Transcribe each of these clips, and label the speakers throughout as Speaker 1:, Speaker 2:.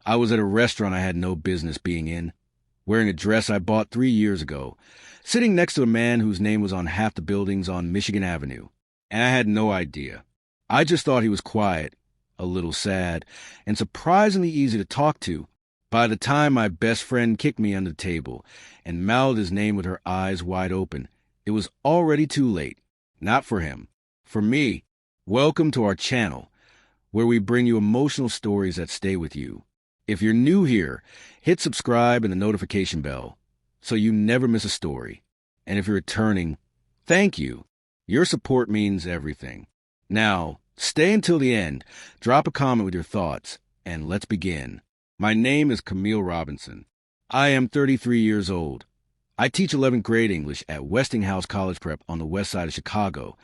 Speaker 1: I was at a restaurant I had no business being in, wearing a dress I bought 3 years ago, sitting next to a man whose name was on half the buildings on Michigan Avenue, and I had no idea. I just thought he was quiet, a little sad, and surprisingly easy to talk to. By the time my best friend kicked me under the table and mouthed his name with her eyes wide open, it was already too late. Not for him. For me. Welcome to our channel, where we bring you emotional stories that stay with you. If you're new here, hit subscribe and the notification bell so you never miss a story. And if you're returning, thank you. Your support means everything. Now, stay until the end, drop a comment with your thoughts, and let's begin. My name is Camille Robinson. I am 33 years old. I teach 11th grade English at Westinghouse College Prep on the west side of Chicago,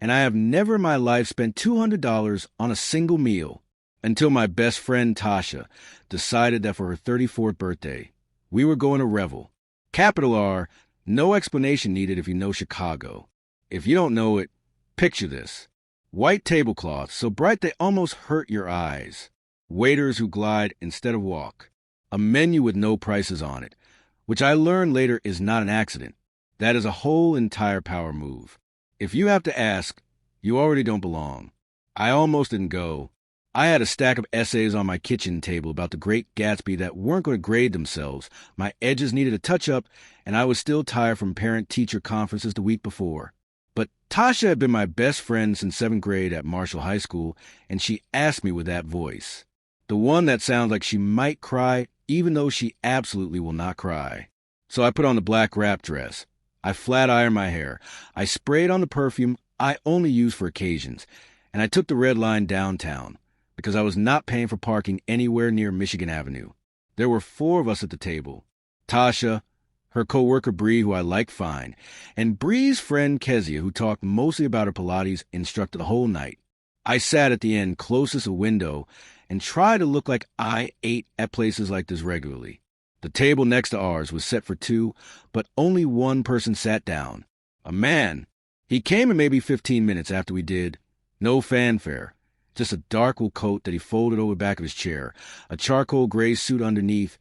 Speaker 1: and I have never in my life spent $200 on a single meal until my best friend Tasha decided that for her 34th birthday, we were going to revel. Capital R, no explanation needed if you know Chicago. If you don't know it, picture this. White tablecloths so bright they almost hurt your eyes. Waiters who glide instead of walk. A menu with no prices on it, which I learned later is not an accident. That is a whole entire power move. If you have to ask, you already don't belong. I almost didn't go. I had a stack of essays on my kitchen table about the Great Gatsby that weren't going to grade themselves. My edges needed a touch-up, and I was still tired from parent-teacher conferences the week before. But Tasha had been my best friend since 7th grade at Marshall High School, and she asked me with that voice. The one that sounds like she might cry, even though she absolutely will not cry. So I put on the black wrap dress. I flat-ironed my hair. I sprayed on the perfume I only use for occasions, and I took the red line downtown because I was not paying for parking anywhere near Michigan Avenue. There were 4 of us at the table. Tasha, her co-worker Bree, who I like fine, and Bree's friend Kezia, who talked mostly about her Pilates instructor the whole night. I sat at the end closest to a window and tried to look like I ate at places like this regularly. The table next to ours was set for 2, but only one person sat down. A man. He came in maybe 15 minutes after we did. No fanfare. Just a dark wool coat that he folded over the back of his chair, a charcoal gray suit underneath,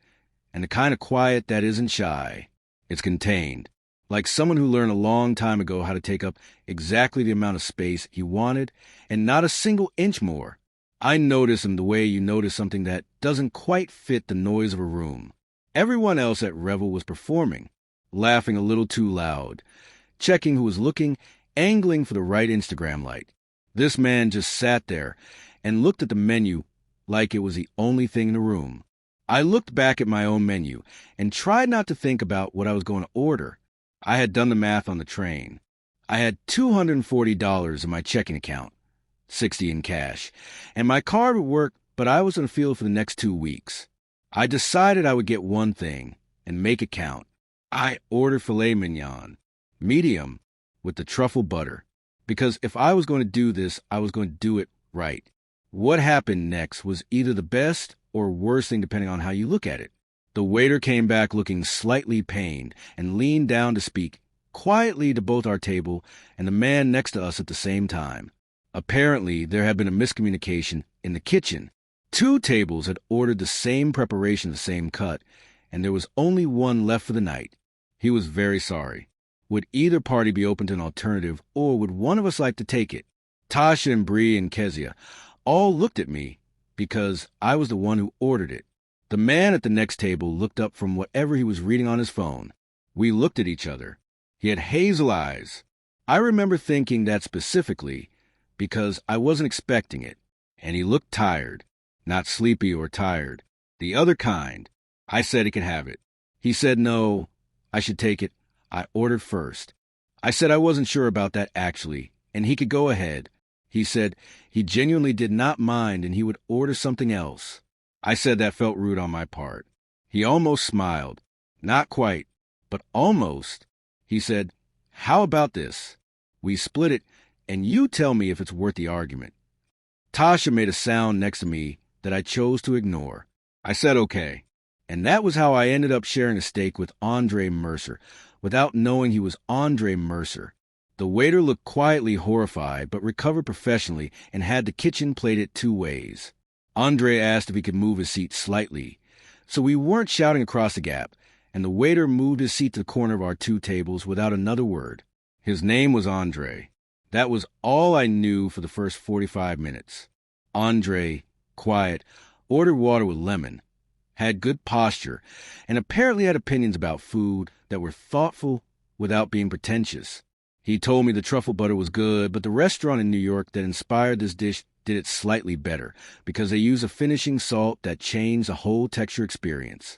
Speaker 1: and the kind of quiet that isn't shy. It's contained. Like someone who learned a long time ago how to take up exactly the amount of space he wanted and not a single inch more. I noticed him the way you notice something that doesn't quite fit the noise of a room. Everyone else at Revel was performing, laughing a little too loud, checking who was looking, angling for the right Instagram light. This man just sat there and looked at the menu like it was the only thing in the room. I looked back at my own menu and tried not to think about what I was going to order. I had done the math on the train. I had $240 in my checking account, $60 in cash, and my card would work, but I was going to feel it for the next 2 weeks. I decided I would get one thing and make it count. I ordered filet mignon, medium, with the truffle butter, because if I was going to do this, I was going to do it right. What happened next was either the best or worst thing depending on how you look at it. The waiter came back looking slightly pained and leaned down to speak quietly to both our table and the man next to us at the same time. Apparently, there had been a miscommunication in the kitchen. 2 tables had ordered the same preparation, the same cut, and there was only one left for the night. He was very sorry. Would either party be open to an alternative, or would one of us like to take it? Tasha and Bree and Kezia all looked at me because I was the one who ordered it. The man at the next table looked up from whatever he was reading on his phone. We looked at each other. He had hazel eyes. I remember thinking that specifically because I wasn't expecting it, and he looked tired. Not sleepy or tired. The other kind. I said he could have it. He said no, I should take it. I ordered first. I said I wasn't sure about that actually, and he could go ahead. He said he genuinely did not mind and he would order something else. I said that felt rude on my part. He almost smiled. Not quite, but almost. He said, "How about this? We split it, and you tell me if it's worth the argument." Tasha made a sound next to me that I chose to ignore. I said okay. And that was how I ended up sharing a steak with Andre Mercer, without knowing he was Andre Mercer. The waiter looked quietly horrified, but recovered professionally and had the kitchen plated 2 ways. Andre asked if he could move his seat slightly, so we weren't shouting across the gap, and the waiter moved his seat to the corner of our two tables without another word. His name was Andre. That was all I knew for the first 45 minutes. Andre, quiet, ordered water with lemon, had good posture, and apparently had opinions about food that were thoughtful without being pretentious. He told me the truffle butter was good, but the restaurant in New York that inspired this dish did it slightly better because they use a finishing salt that changed the whole texture experience.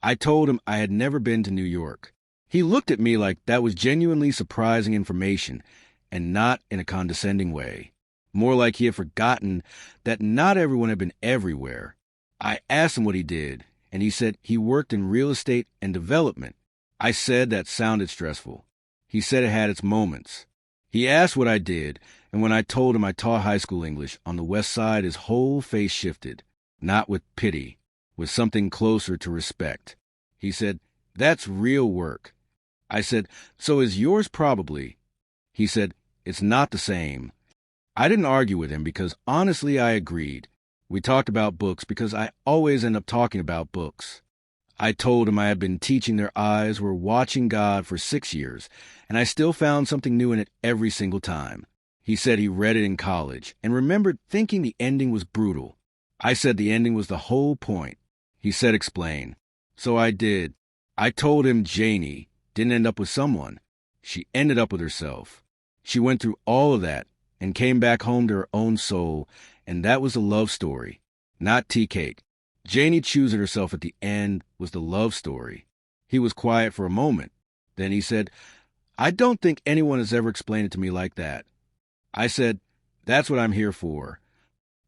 Speaker 1: I told him I had never been to New York. He looked at me like that was genuinely surprising information, and not in a condescending way. More like he had forgotten that not everyone had been everywhere. I asked him what he did, and he said he worked in real estate and development. I said that sounded stressful. He said it had its moments. He asked what I did, and when I told him I taught high school English on the West Side, his whole face shifted, not with pity, with something closer to respect. He said, "That's real work." I said, "So is yours probably." He said, "It's not the same." I didn't argue with him because honestly I agreed. We talked about books because I always end up talking about books. I told him I had been teaching Their Eyes Were Watching God for 6 years, and I still found something new in it every single time. He said he read it in college and remembered thinking the ending was brutal. I said the ending was the whole point. He said explain. So I did. I told him Janie didn't end up with someone. She ended up with herself. She went through all of that and came back home to her own soul, and that was a love story, not tea cake. Janie choosing herself at the end was the love story. He was quiet for a moment. Then he said, "I don't think anyone has ever explained it to me like that." I said, "That's what I'm here for."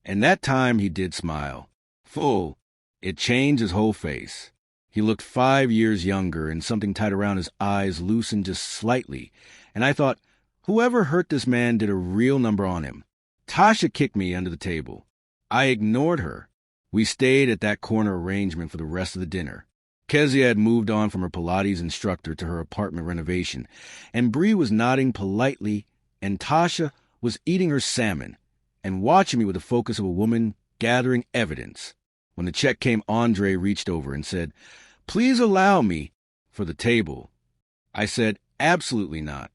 Speaker 1: And that time he did smile. Full. It changed his whole face. He looked 5 years younger, and something tied around his eyes loosened just slightly. And I thought, whoever hurt this man did a real number on him. Tasha kicked me under the table. I ignored her. We stayed at that corner arrangement for the rest of the dinner. Kezia had moved on from her Pilates instructor to her apartment renovation, and Bree was nodding politely, and Tasha was eating her salmon and watching me with the focus of a woman gathering evidence. When the check came, Andre reached over and said, "Please allow me," for the table. I said, "Absolutely not."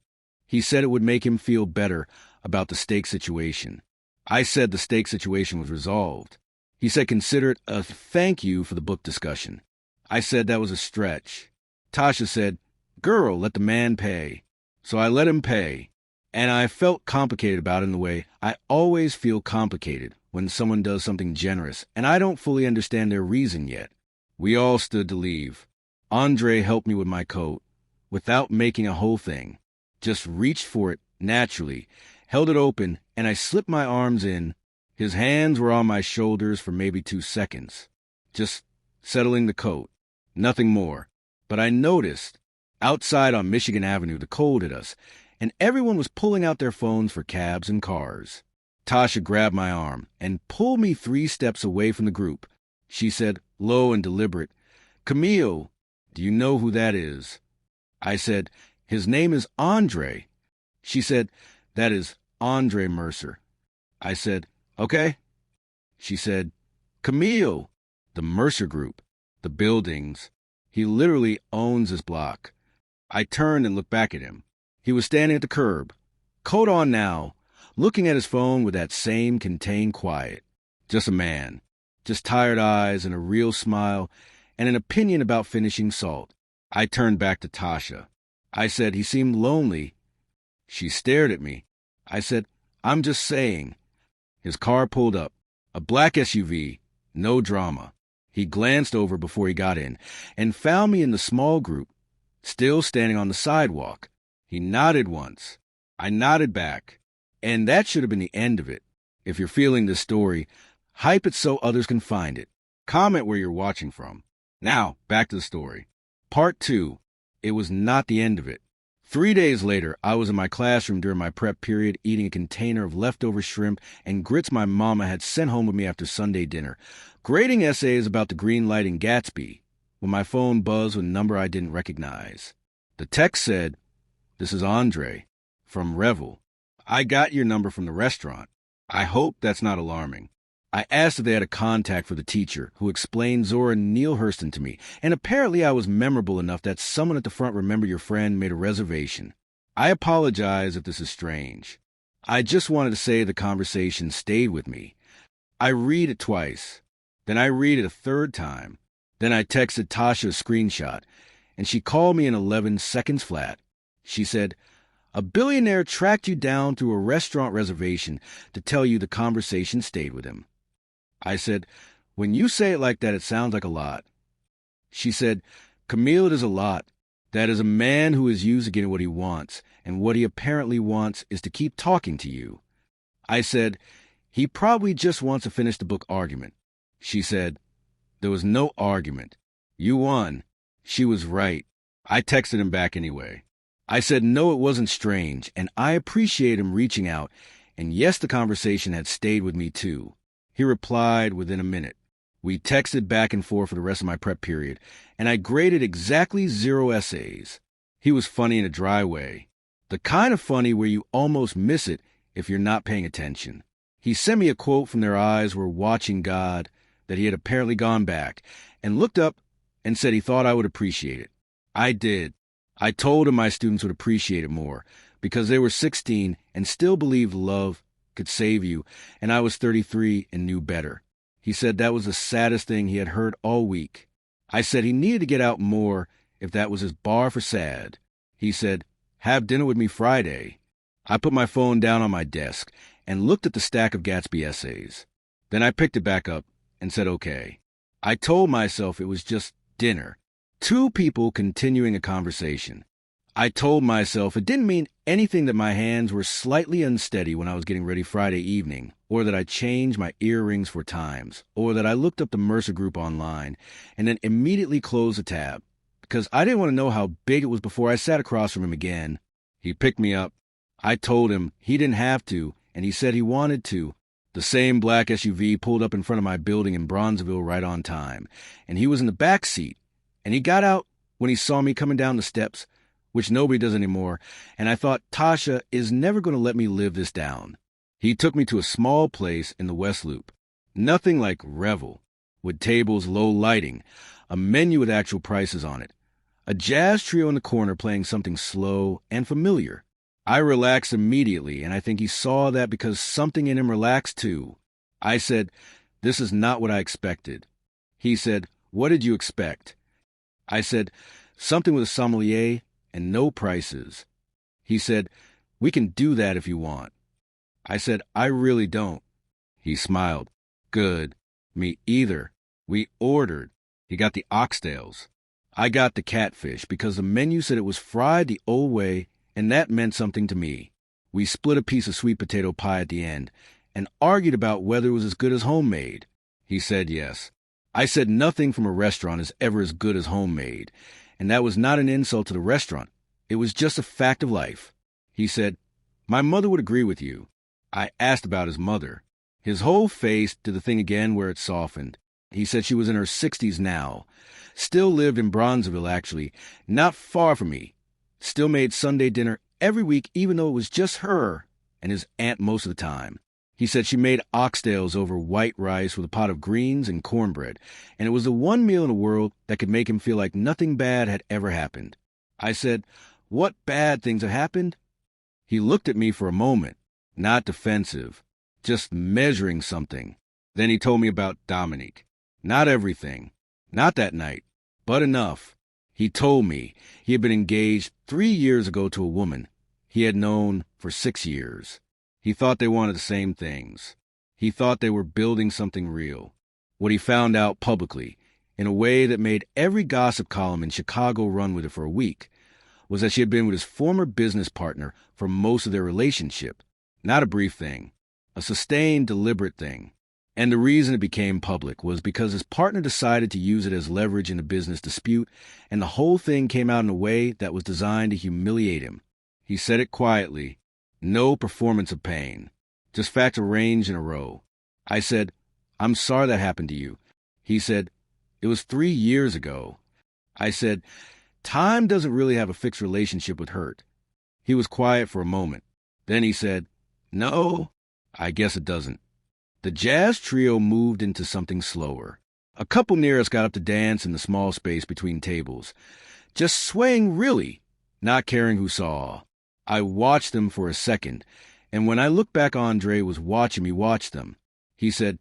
Speaker 1: He said it would make him feel better about the steak situation. I said the steak situation was resolved. He said consider it a thank you for the book discussion. I said that was a stretch. Tasha said, "Girl, let the man pay." So I let him pay. And I felt complicated about it in the way I always feel complicated when someone does something generous, and I don't fully understand their reason yet. We all stood to leave. Andre helped me with my coat, without making a whole thing. Just reached for it naturally, held it open, and I slipped my arms in. His hands were on my shoulders for maybe 2 seconds, just settling the coat, nothing more. But I noticed, outside on Michigan Avenue, the cold hit us, and everyone was pulling out their phones for cabs and cars. Tasha grabbed my arm and pulled me 3 steps away from the group. She said, low and deliberate, "Camille, do you know who that is?" I said, "His name is Andre." She said, "That is Andre Mercer." I said, "Okay." She said, "Camille, the Mercer Group, the buildings. He literally owns this block." I turned and looked back at him. He was standing at the curb, coat on now, looking at his phone with that same contained quiet. Just a man, just tired eyes and a real smile and an opinion about finishing salt. I turned back to Tasha. I said, "He seemed lonely." She stared at me. I said, "I'm just saying." His car pulled up, a black SUV, no drama. He glanced over before he got in and found me in the small group, still standing on the sidewalk. He nodded once. I nodded back. And that should have been the end of it. If you're feeling this story, hype it so others can find it. Comment where you're watching from. Now, back to the story. Part 2. It was not the end of it. 3 days later, I was in my classroom during my prep period eating a container of leftover shrimp and grits my mama had sent home with me after Sunday dinner, grading essays about the green light in Gatsby, when my phone buzzed with a number I didn't recognize. The text said, "This is Andre, from Revel. I got your number from the restaurant. I hope that's not alarming." I asked if they had a contact for the teacher, who explained Zora Neale Hurston to me, and apparently I was memorable enough that someone at the front remembered your friend made a reservation. I apologize if this is strange. I just wanted to say the conversation stayed with me. I read it twice. Then I read it a third time. Then I texted Tasha a screenshot, and she called me in 11 seconds flat. She said, "A billionaire tracked you down through a restaurant reservation to tell you the conversation stayed with him." I said, "When you say it like that, it sounds like a lot." She said, "Camille, it is a lot. That is a man who is used to getting what he wants, and what he apparently wants is to keep talking to you." I said, "He probably just wants to finish the book argument." She said, "There was no argument. You won." She was right. I texted him back anyway. I said, no, it wasn't strange, and I appreciate him reaching out, and yes, the conversation had stayed with me too. He replied within a minute. We texted back and forth for the rest of my prep period, and I graded exactly 0 essays. He was funny in a dry way. The kind of funny where you almost miss it if you're not paying attention. He sent me a quote from Their Eyes Were Watching God that he had apparently gone back, and looked up and said he thought I would appreciate it. I did. I told him my students would appreciate it more, because they were 16 and still believed love could save you, and I was 33 and knew better. He said that was the saddest thing he had heard all week. I said he needed to get out more if that was his bar for sad. He said, "Have dinner with me Friday." I put my phone down on my desk and looked at the stack of Gatsby essays. Then I picked it back up and said, okay. I told myself it was just dinner. 2 people continuing a conversation. I told myself it didn't mean anything that my hands were slightly unsteady when I was getting ready Friday evening, or that I changed my earrings 4 times, or that I looked up the Mercer group online and then immediately closed the tab, because I didn't want to know how big it was before I sat across from him again. He picked me up. I told him he didn't have to, and he said he wanted to. The same black SUV pulled up in front of my building in Bronzeville right on time, and he was in the back seat. And he got out when he saw me coming down the steps, which nobody does anymore, and I thought, Tasha is never going to let me live this down. He took me to a small place in the West Loop. Nothing like Revel, with tables, low lighting, a menu with actual prices on it, a jazz trio in the corner playing something slow and familiar. I relaxed immediately, and I think he saw that because something in him relaxed too. I said, "This is not what I expected." He said, "What did you expect?" I said, "Something with a sommelier and no prices." He said, "We can do that if you want." I said, "I really don't." He smiled. "Good. Me either." We ordered. He got the oxtails. I got the catfish because the menu said it was fried the old way, and that meant something to me. We split a piece of sweet potato pie at the end and argued about whether it was as good as homemade. He said yes. I said nothing from a restaurant is ever as good as homemade, and that was not an insult to the restaurant. It was just a fact of life. He said, "My mother would agree with you." I asked about his mother. His whole face did the thing again where it softened. He said she was in her 60s now. Still lived in Bronzeville, actually, not far from me. Still made Sunday dinner every week, even though it was just her and his aunt most of the time. He said she made oxtails over white rice with a pot of greens and cornbread, and it was the one meal in the world that could make him feel like nothing bad had ever happened. I said, "What bad things have happened?" He looked at me for a moment, not defensive, just measuring something. Then he told me about Dominique. Not everything, not that night, but enough. He told me he had been engaged 3 years ago to a woman he had known for 6 years. He thought they wanted the same things. He thought they were building something real. What he found out publicly, in a way that made every gossip column in Chicago run with it for a week, was that she had been with his former business partner for most of their relationship. Not a brief thing, a sustained, deliberate thing. And the reason it became public was because his partner decided to use it as leverage in a business dispute, and the whole thing came out in a way that was designed to humiliate him. He said it quietly. No performance of pain. Just facts arranged in a row. I said, "I'm sorry that happened to you." He said, "It was 3 years ago." I said, "Time doesn't really have a fixed relationship with hurt." He was quiet for a moment. Then he said, "No, I guess it doesn't." The jazz trio moved into something slower. A couple near us got up to dance in the small space between tables, just swaying really, not caring who saw. I watched them for a second, and when I looked back, Andre was watching me watch them. He said,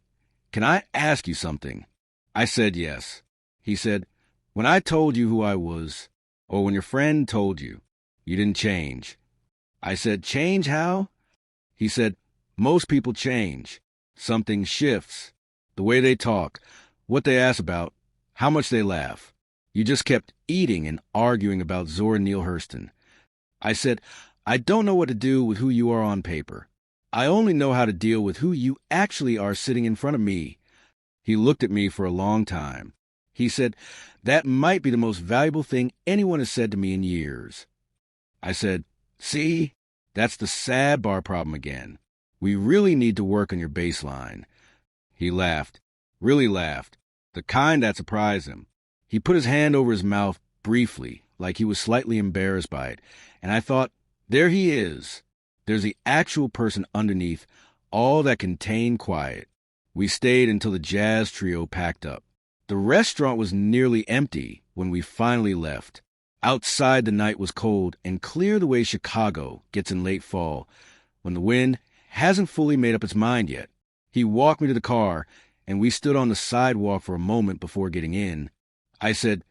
Speaker 1: "Can I ask you something?" I said yes. He said, "When I told you who I was, or when your friend told you, you didn't change." I said, "Change how?" He said, "Most people change. Something shifts. The way they talk, what they ask about, how much they laugh. You just kept eating and arguing about Zora Neale Hurston." I said, "I don't know what to do with who you are on paper. I only know how to deal with who you actually are sitting in front of me." He looked at me for a long time. He said, "That might be the most valuable thing anyone has said to me in years." I said, "See, that's the sad bar problem again. We really need to work on your baseline." He laughed, really laughed, the kind that surprised him. He put his hand over his mouth briefly, like he was slightly embarrassed by it, and I thought, there he is. There's the actual person underneath, all that contained quiet. We stayed until the jazz trio packed up. The restaurant was nearly empty when we finally left. Outside, the night was cold and clear the way Chicago gets in late fall, when the wind hasn't fully made up its mind yet. He walked me to the car, and we stood on the sidewalk for a moment before getting in. I said,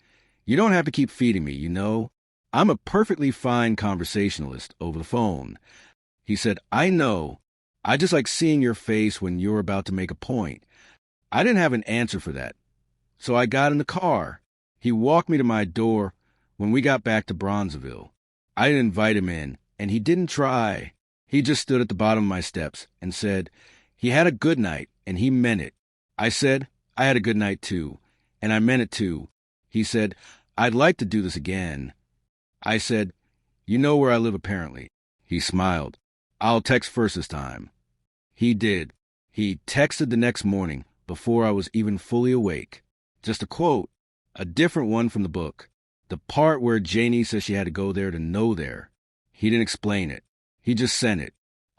Speaker 1: "You don't have to keep feeding me, you know. I'm a perfectly fine conversationalist over the phone." He said, "I know. I just like seeing your face when you're about to make a point." I didn't have an answer for that, so I got in the car. He walked me to my door when we got back to Bronzeville. I didn't invite him in, and he didn't try. He just stood at the bottom of my steps and said he had a good night, and he meant it. I said I had a good night too, and I meant it too. He said, "I'd like to do this again." I said, "You know where I live apparently." He smiled. "I'll text first this time." He did. He texted the next morning before I was even fully awake. Just a quote, a different one from the book. The part where Janie says she had to go there to know there. He didn't explain it. He just sent it.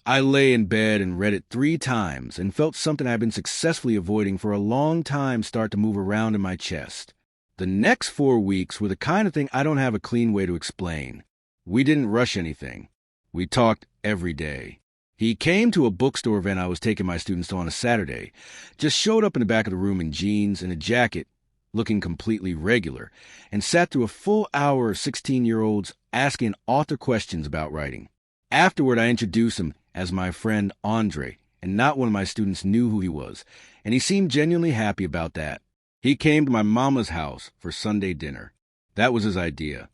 Speaker 1: I lay in bed and read it 3 times and felt something I've been successfully avoiding for a long time start to move around in my chest. The next 4 weeks were the kind of thing I don't have a clean way to explain. We didn't rush anything. We talked every day. He came to a bookstore event I was taking my students to on a Saturday, just showed up in the back of the room in jeans and a jacket, looking completely regular, and sat through a full hour of 16-year-olds asking author questions about writing. Afterward, I introduced him as my friend Andre, and not one of my students knew who he was, and he seemed genuinely happy about that. He came to my mama's house for Sunday dinner. That was his idea.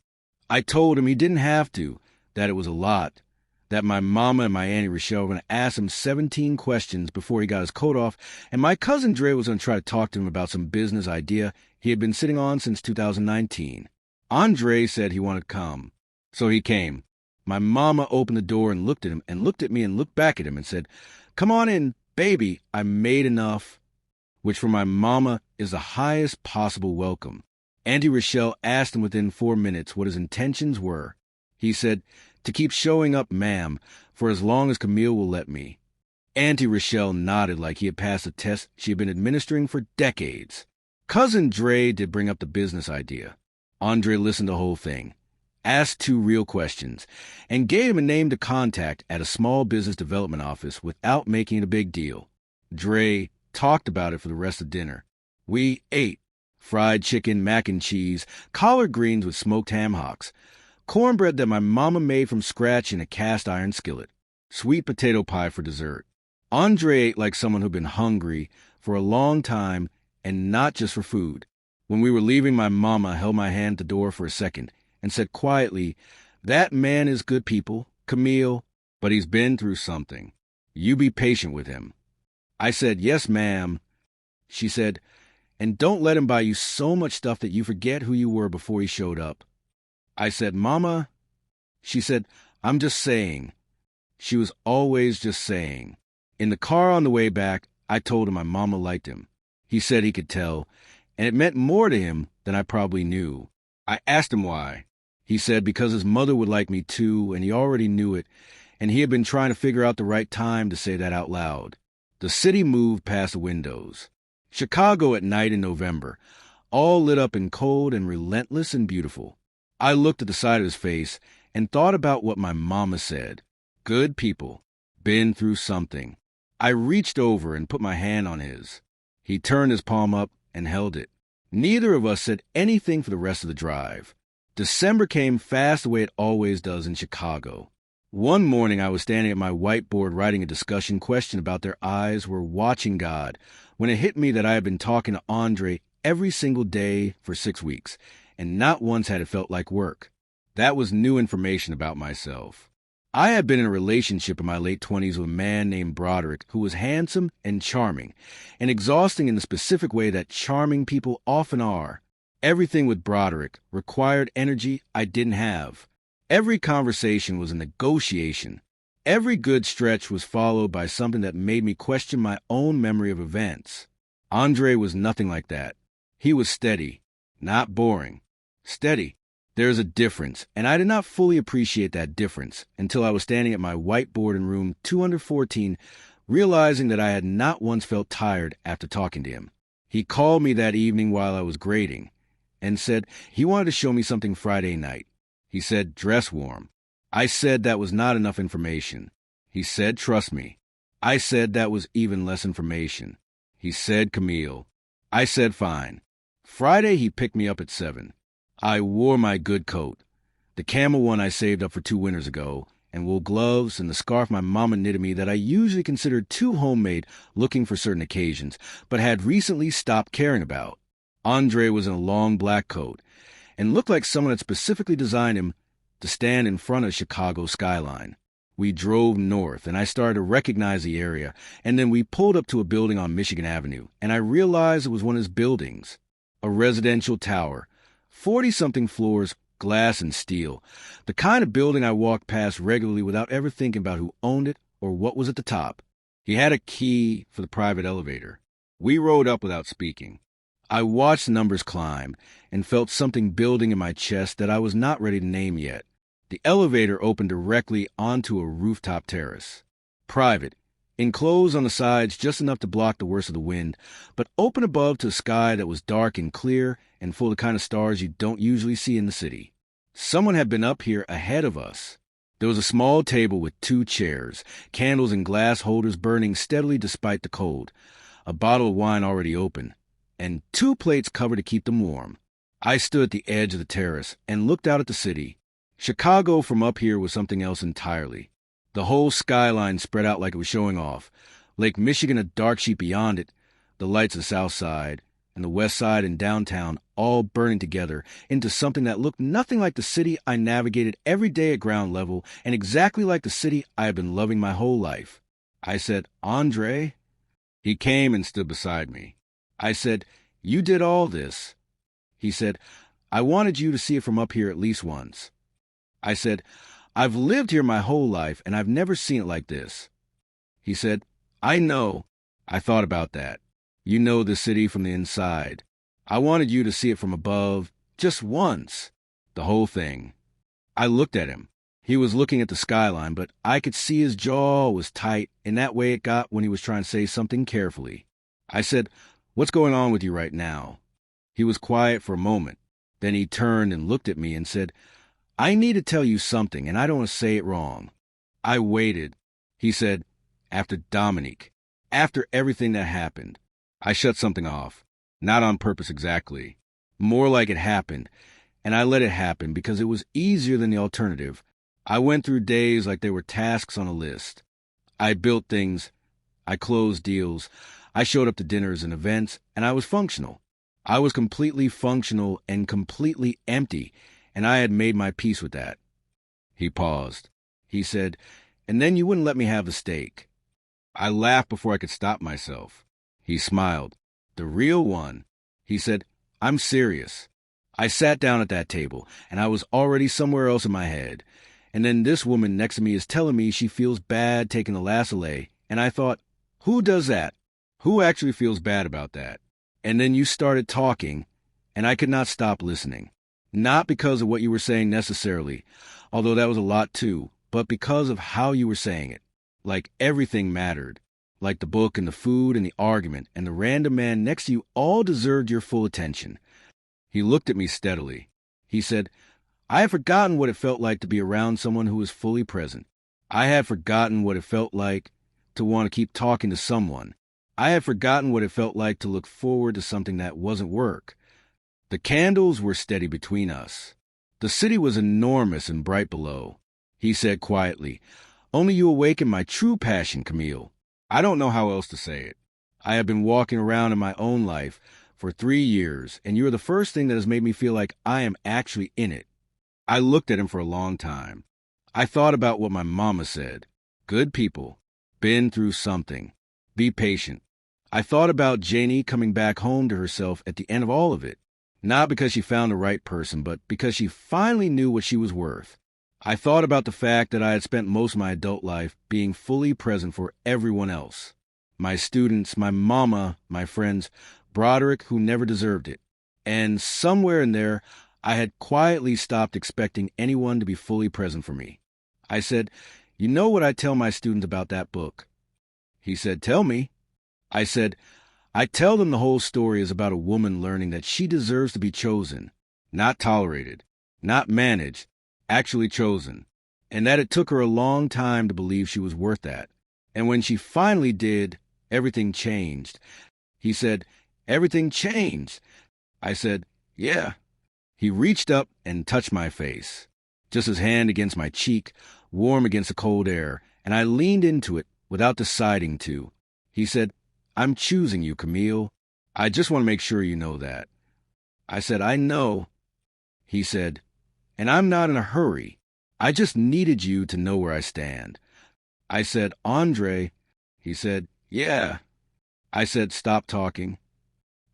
Speaker 1: I told him he didn't have to, that it was a lot, that my mama and my Auntie Rochelle were going to ask him 17 questions before he got his coat off, and my cousin Dre was going to try to talk to him about some business idea he had been sitting on since 2019. Andre said he wanted to come, so he came. My mama opened the door and looked at him and looked at me and looked back at him and said, "Come on in, baby, I made enough," which for my mama is the highest possible welcome. Auntie Rochelle asked him within 4 minutes what his intentions were. He said, "To keep showing up, ma'am, for as long as Camille will let me." Auntie Rochelle nodded like he had passed a test she had been administering for decades. Cousin Dre did bring up the business idea. Andre listened to the whole thing, asked 2 real questions, and gave him a name to contact at a small business development office without making it a big deal. Dre talked about it for the rest of dinner. We ate fried chicken, mac and cheese, collard greens with smoked ham hocks, cornbread that my mama made from scratch in a cast iron skillet, sweet potato pie for dessert. Andre ate like someone who'd been hungry for a long time and not just for food. When we were leaving, my mama held my hand at the door for a second and said quietly, "That man is good people, Camille, but he's been through something. You be patient with him." I said, "Yes, ma'am." She said, "And don't let him buy you so much stuff that you forget who you were before he showed up." I said, "Mama." She said, "I'm just saying." She was always just saying. In the car on the way back, I told him my mama liked him. He said he could tell, and it meant more to him than I probably knew. I asked him why. He said because his mother would like me too, and he already knew it, and he had been trying to figure out the right time to say that out loud. The city moved past the windows. Chicago at night in November, all lit up and cold and relentless and beautiful. I looked at the side of his face and thought about what my mama said. Good people. Been through something. I reached over and put my hand on his. He turned his palm up and held it. Neither of us said anything for the rest of the drive. December came fast the way it always does in Chicago. One morning I was standing at my whiteboard writing a discussion question about their eyes were watching God when it hit me that I had been talking to Andre every single day for 6 weeks, and not once had it felt like work. That was new information about myself. I had been in a relationship in my late 20s with a man named Broderick who was handsome and charming, and exhausting in the specific way that charming people often are. Everything with Broderick required energy I didn't have. Every conversation was a negotiation. Every good stretch was followed by something that made me question my own memory of events. Andre was nothing like that. He was steady, not boring. Steady. There's a difference, and I did not fully appreciate that difference until I was standing at my whiteboard in room 214, realizing that I had not once felt tired after talking to him. He called me that evening while I was grading and said he wanted to show me something Friday night. He said, dress warm. I said that was not enough information. He said, trust me. I said that was even less information. He said, Camille. I said, fine. Friday, he picked me up at 7. I wore my good coat, the camel one I saved up for 2 winters ago, and wool gloves and the scarf my mama knitted me that I usually considered too homemade looking for certain occasions, but had recently stopped caring about. Andre was in a long black coat and looked like someone had specifically designed him to stand in front of Chicago's skyline. We drove north, and I started to recognize the area, and then we pulled up to a building on Michigan Avenue, and I realized it was one of his buildings, a residential tower, 40-something floors, glass and steel, the kind of building I walked past regularly without ever thinking about who owned it or what was at the top. He had a key for the private elevator. We rode up without speaking. I watched the numbers climb and felt something building in my chest that I was not ready to name yet. The elevator opened directly onto a rooftop terrace. Private, enclosed on the sides just enough to block the worst of the wind, but open above to a sky that was dark and clear and full of the kind of stars you don't usually see in the city. Someone had been up here ahead of us. There was a small table with 2 chairs, candles and glass holders burning steadily despite the cold, a bottle of wine already open, and 2 plates covered to keep them warm. I stood at the edge of the terrace and looked out at the city. Chicago from up here was something else entirely. The whole skyline spread out like it was showing off. Lake Michigan a dark sheet beyond it, the lights of the south side, and the west side and downtown all burning together into something that looked nothing like the city I navigated every day at ground level and exactly like the city I had been loving my whole life. I said, Andre? He came and stood beside me. I said, you did all this. He said, I wanted you to see it from up here at least once. I said, I've lived here my whole life, and I've never seen it like this. He said, I know. I thought about that. You know the city from the inside. I wanted you to see it from above, just once. The whole thing. I looked at him. He was looking at the skyline, but I could see his jaw was tight, in that way it got when he was trying to say something carefully. I said, what's going on with you right now? He was quiet for a moment. Then he turned and looked at me and said, I need to tell you something, and I don't want to say it wrong. I waited. He said, after Dominique, after everything that happened. I shut something off. Not on purpose exactly. More like it happened, and I let it happen because it was easier than the alternative. I went through days like they were tasks on a list. I built things. I closed deals. I showed up to dinners and events, and I was functional. I was completely functional and completely empty, and I had made my peace with that. He paused. He said, and then you wouldn't let me have the steak. I laughed before I could stop myself. He smiled. The real one. He said, I'm serious. I sat down at that table, and I was already somewhere else in my head. And then this woman next to me is telling me she feels bad taking the Lacelet, and I thought, who does that? Who actually feels bad about that? And then you started talking, and I could not stop listening. Not because of what you were saying necessarily, although that was a lot too, but because of how you were saying it. Like everything mattered. Like the book and the food and the argument and the random man next to you all deserved your full attention. He looked at me steadily. He said, I had forgotten what it felt like to be around someone who was fully present. I had forgotten what it felt like to want to keep talking to someone. I had forgotten what it felt like to look forward to something that wasn't work. The candles were steady between us. The city was enormous and bright below. He said quietly, Only you awaken my true passion, Camille. I don't know how else to say it. I have been walking around in my own life for 3 years, and you're the first thing that has made me feel like I am actually in it. I looked at him for a long time. I thought about what my mama said. Good people. Been through something. Be patient. I thought about Janie coming back home to herself at the end of all of it. Not because she found the right person, but because she finally knew what she was worth. I thought about the fact that I had spent most of my adult life being fully present for everyone else. My students, my mama, my friends, Broderick, who never deserved it. And somewhere in there, I had quietly stopped expecting anyone to be fully present for me. I said, You know what I tell my students about that book? He said, Tell me. I said, I tell them the whole story is about a woman learning that she deserves to be chosen, not tolerated, not managed, actually chosen, and that it took her a long time to believe she was worth that. And when she finally did, everything changed. He said, Everything changed. I said, Yeah. He reached up and touched my face, just his hand against my cheek, warm against the cold air, and I leaned into it without deciding to. He said, I'm choosing you, Camille. I just want to make sure you know that. I said, I know. He said, and I'm not in a hurry. I just needed you to know where I stand. I said, Andre. He said, Yeah. I said, Stop talking.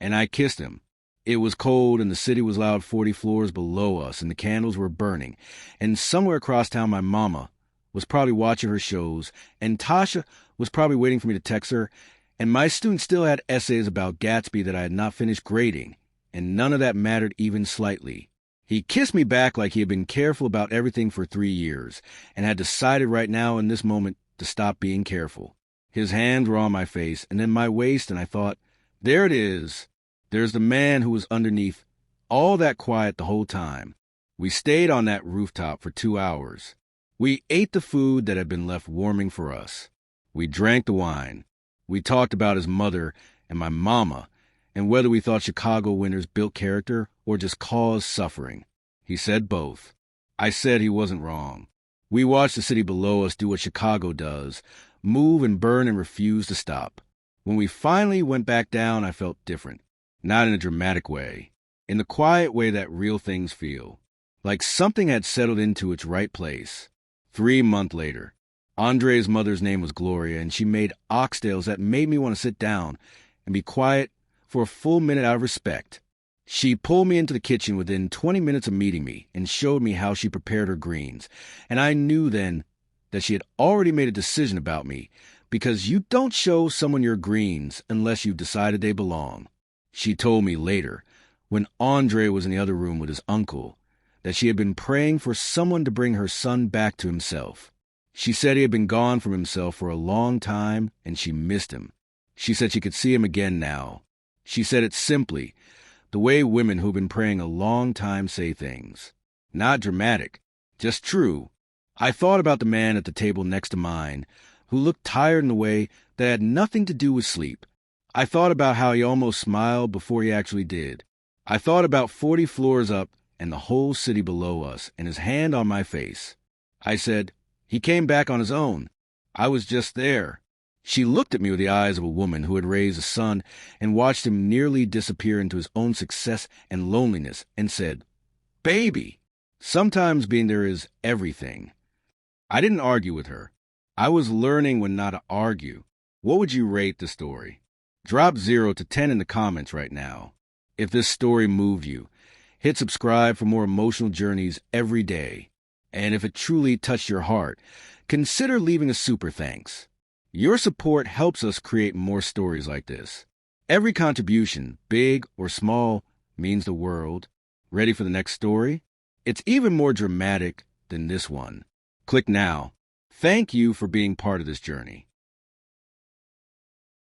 Speaker 1: And I kissed him. It was cold, and the city was loud 40 floors below us, and the candles were burning. And somewhere across town, my mama was probably watching her shows, and Tasha was probably waiting for me to text her, and my students still had essays about Gatsby that I had not finished grading, and none of that mattered even slightly. He kissed me back like he had been careful about everything for 3 years, and had decided right now in this moment to stop being careful. His hands were on my face, and then my waist, and I thought, there it is. There's the man who was underneath all that quiet the whole time. We stayed on that rooftop for 2 hours. We ate the food that had been left warming for us. We drank the wine. We talked about his mother and my mama, and whether we thought Chicago winters built character or just caused suffering. He said both. I said he wasn't wrong. We watched the city below us do what Chicago does, move and burn and refuse to stop. When we finally went back down, I felt different. Not in a dramatic way. In the quiet way that real things feel. Like something had settled into its right place. 3 months later. Andre's mother's name was Gloria, and she made oxtails that made me want to sit down and be quiet for a full minute out of respect. She pulled me into the kitchen within 20 minutes of meeting me and showed me how she prepared her greens. And I knew then that she had already made a decision about me, because you don't show someone your greens unless you've decided they belong. She told me later, when Andre was in the other room with his uncle, that she had been praying for someone to bring her son back to himself. She said he had been gone from himself for a long time, and she missed him. She said she could see him again now. She said it simply, the way women who've been praying a long time say things. Not dramatic, just true. I thought about the man at the table next to mine, who looked tired in a way that had nothing to do with sleep. I thought about how he almost smiled before he actually did. I thought about 40 floors up and the whole city below us, and his hand on my face. I said, He came back on his own. I was just there. She looked at me with the eyes of a woman who had raised a son and watched him nearly disappear into his own success and loneliness, and said, Baby! Sometimes being there is everything. I didn't argue with her. I was learning when not to argue. What would you rate the story? Drop 0 to 10 in the comments right now. If this story moved you, hit subscribe for more emotional journeys every day. And if it truly touched your heart, consider leaving a super thanks. Your support helps us create more stories like this. Every contribution, big or small, means the world. Ready for the next story? It's even more dramatic than this one. Click now. Thank you for being part of this journey.